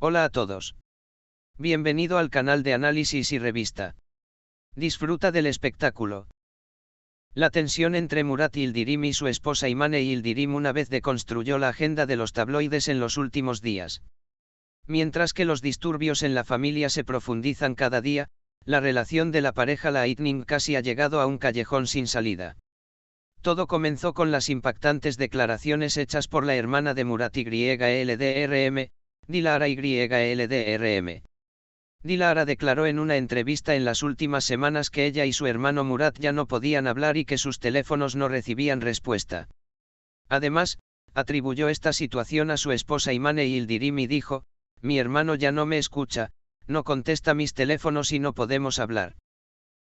Hola a todos. Bienvenido al canal de análisis y revista. Disfruta del espectáculo. La tensión entre Murat Yildirim y su esposa Imane Yildirim una vez deconstruyó la agenda de los tabloides en los últimos días. Mientras que los disturbios en la familia se profundizan cada día, la relación de la pareja Lightning casi ha llegado a un callejón sin salida. Todo comenzó con las impactantes declaraciones hechas por la hermana de Murat YLDRM, Dilara YLDRM. Dilara declaró en una entrevista en las últimas semanas que ella y su hermano Murat ya no podían hablar y que sus teléfonos no recibían respuesta. Además, atribuyó esta situación a su esposa Imane Yildirim y dijo: "Mi hermano ya no me escucha, no contesta mis teléfonos y no podemos hablar".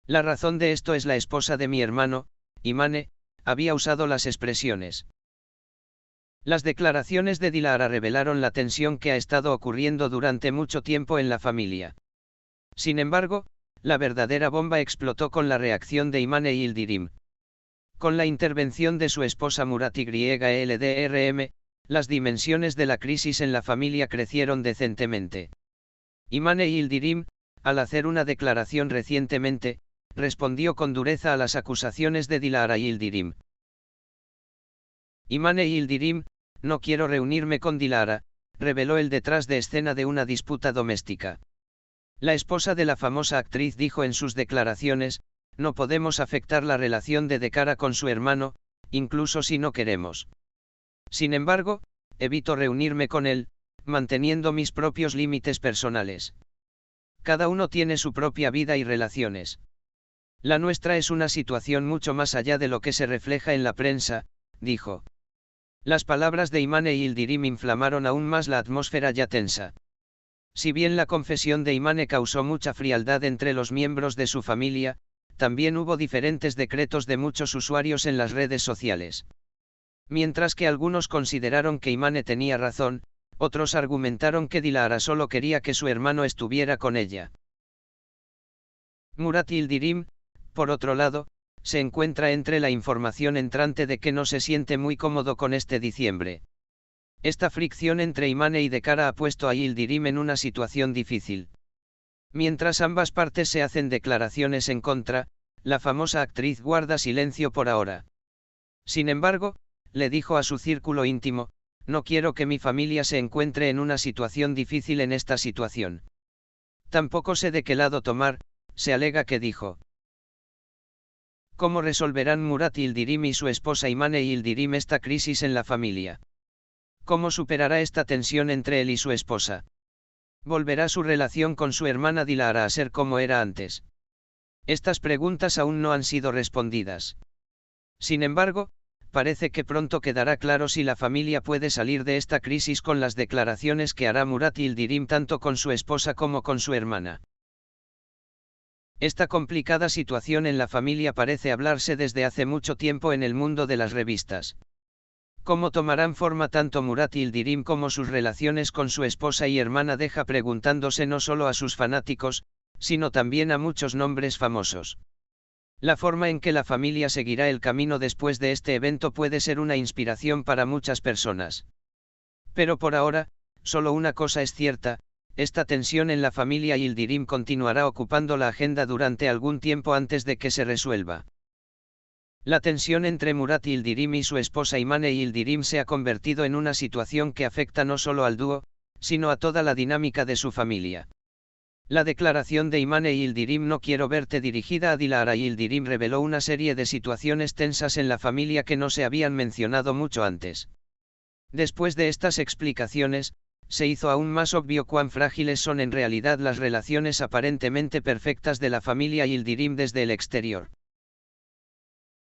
La razón de esto es la esposa de mi hermano, Imane, había usado las expresiones. Las declaraciones de Dilara revelaron la tensión que ha estado ocurriendo durante mucho tiempo en la familia. Sin embargo, la verdadera bomba explotó con la reacción de Imane Yildirim. Con la intervención de su esposa Murat YLDRM, las dimensiones de la crisis en la familia crecieron decentemente. Imane Yildirim, al hacer una declaración recientemente, respondió con dureza a las acusaciones de Dilara Yildirim. Imane Yildirim: "No quiero reunirme con Dilara", reveló el detrás de escena de una disputa doméstica. La esposa de la famosa actriz dijo en sus declaraciones: "No podemos afectar la relación de Dekara con su hermano, incluso si no queremos. Sin embargo, evito reunirme con él, manteniendo mis propios límites personales. Cada uno tiene su propia vida y relaciones. La nuestra es una situación mucho más allá de lo que se refleja en la prensa", dijo. Las palabras de Imane Yildirim inflamaron aún más la atmósfera ya tensa. Si bien la confesión de Imane causó mucha frialdad entre los miembros de su familia, también hubo diferentes decretos de muchos usuarios en las redes sociales. Mientras que algunos consideraron que Imane tenía razón, otros argumentaron que Dilara solo quería que su hermano estuviera con ella. Murat Yildirim, por otro lado, se encuentra entre la información entrante de que no se siente muy cómodo con este diciembre. Esta fricción entre Imane y Dekara ha puesto a Yildirim en una situación difícil. Mientras ambas partes se hacen declaraciones en contra, la famosa actriz guarda silencio por ahora. Sin embargo, le dijo a su círculo íntimo: "No quiero que mi familia se encuentre en una situación difícil en esta situación. Tampoco sé de qué lado tomar", se alega que dijo. ¿Cómo resolverán Murat Yildirim y su esposa Imane Yildirim esta crisis en la familia? ¿Cómo superará esta tensión entre él y su esposa? ¿Volverá su relación con su hermana Dilara a ser como era antes? Estas preguntas aún no han sido respondidas. Sin embargo, parece que pronto quedará claro si la familia puede salir de esta crisis con las declaraciones que hará Murat Yildirim tanto con su esposa como con su hermana. Esta complicada situación en la familia parece hablarse desde hace mucho tiempo en el mundo de las revistas. ¿Cómo tomarán forma tanto Murat Yildirim como sus relaciones con su esposa y hermana deja preguntándose no solo a sus fanáticos, sino también a muchos nombres famosos. La forma en que la familia seguirá el camino después de este evento puede ser una inspiración para muchas personas. Pero por ahora, solo una cosa es cierta: esta tensión en la familia Yildirim continuará ocupando la agenda durante algún tiempo antes de que se resuelva. La tensión entre Murat Yildirim y su esposa Imane Yildirim se ha convertido en una situación que afecta no solo al dúo, sino a toda la dinámica de su familia. La declaración de Imane Yildirim "no quiero verte" dirigida a Dilara Yildirim reveló una serie de situaciones tensas en la familia que no se habían mencionado mucho antes. Después de estas explicaciones, se hizo aún más obvio cuán frágiles son en realidad las relaciones aparentemente perfectas de la familia Yildirim desde el exterior.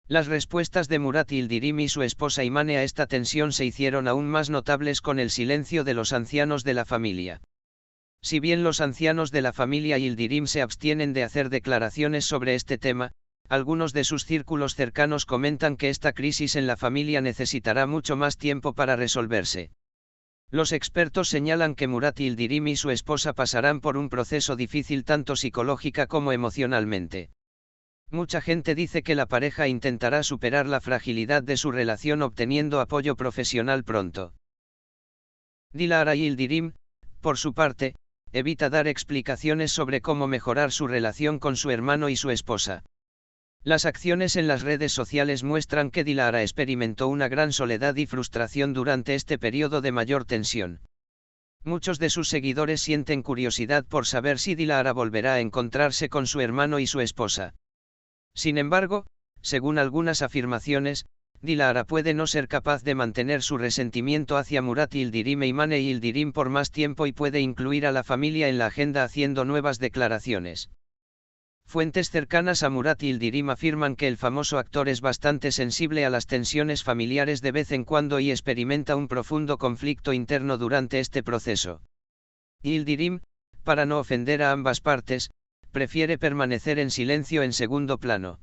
Las respuestas de Murat Yildirim y su esposa Imane a esta tensión se hicieron aún más notables con el silencio de los ancianos de la familia. Si bien los ancianos de la familia Yildirim se abstienen de hacer declaraciones sobre este tema, algunos de sus círculos cercanos comentan que esta crisis en la familia necesitará mucho más tiempo para resolverse. Los expertos señalan que Murat Yildirim y su esposa pasarán por un proceso difícil tanto psicológica como emocionalmente. Mucha gente dice que la pareja intentará superar la fragilidad de su relación obteniendo apoyo profesional pronto. Dilara Yildirim, por su parte, evita dar explicaciones sobre cómo mejorar su relación con su hermano y su esposa. Las acciones en las redes sociales muestran que Dilara experimentó una gran soledad y frustración durante este periodo de mayor tensión. Muchos de sus seguidores sienten curiosidad por saber si Dilara volverá a encontrarse con su hermano y su esposa. Sin embargo, según algunas afirmaciones, Dilara puede no ser capaz de mantener su resentimiento hacia Murat Yildirim e Imane Yildirim por más tiempo y puede incluir a la familia en la agenda haciendo nuevas declaraciones. Fuentes cercanas a Murat Yildirim afirman que el famoso actor es bastante sensible a las tensiones familiares de vez en cuando y experimenta un profundo conflicto interno durante este proceso. Yildirim, para no ofender a ambas partes, prefiere permanecer en silencio en segundo plano.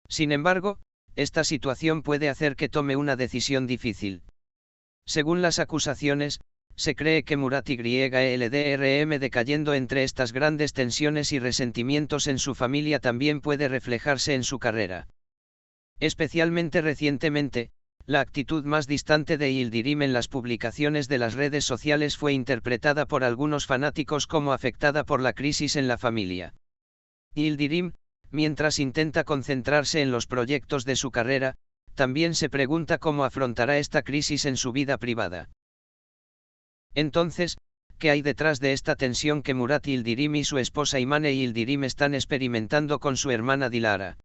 Sin embargo, esta situación puede hacer que tome una decisión difícil. Según las acusaciones, se cree que Murat Yildirim decayendo entre estas grandes tensiones y resentimientos en su familia también puede reflejarse en su carrera. Especialmente recientemente, la actitud más distante de Yildirim en las publicaciones de las redes sociales fue interpretada por algunos fanáticos como afectada por la crisis en la familia. Yildirim, mientras intenta concentrarse en los proyectos de su carrera, también se pregunta cómo afrontará esta crisis en su vida privada. Entonces, ¿qué hay detrás de esta tensión que Murat Yildirim y su esposa Imane Yildirim están experimentando con su hermana Dilara?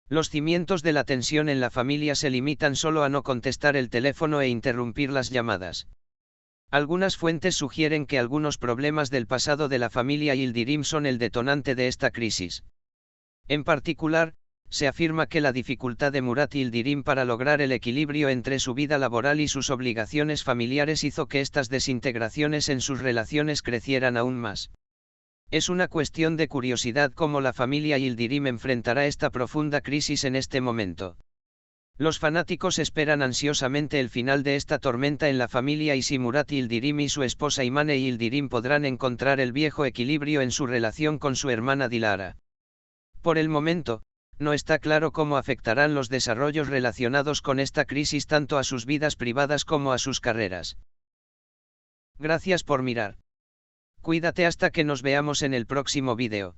Los cimientos de la tensión en la familia se limitan solo a no contestar el teléfono e interrumpir las llamadas. Algunas fuentes sugieren que algunos problemas del pasado de la familia Yildirim son el detonante de esta crisis. En particular, se afirma que la dificultad de Murat Yildirim para lograr el equilibrio entre su vida laboral y sus obligaciones familiares hizo que estas desintegraciones en sus relaciones crecieran aún más. Es una cuestión de curiosidad cómo la familia Yildirim enfrentará esta profunda crisis en este momento. Los fanáticos esperan ansiosamente el final de esta tormenta en la familia y si Murat Yildirim y su esposa Imane Yildirim podrán encontrar el viejo equilibrio en su relación con su hermana Dilara. Por el momento, no está claro cómo afectarán los desarrollos relacionados con esta crisis tanto a sus vidas privadas como a sus carreras. Gracias por mirar. Cuídate hasta que nos veamos en el próximo vídeo.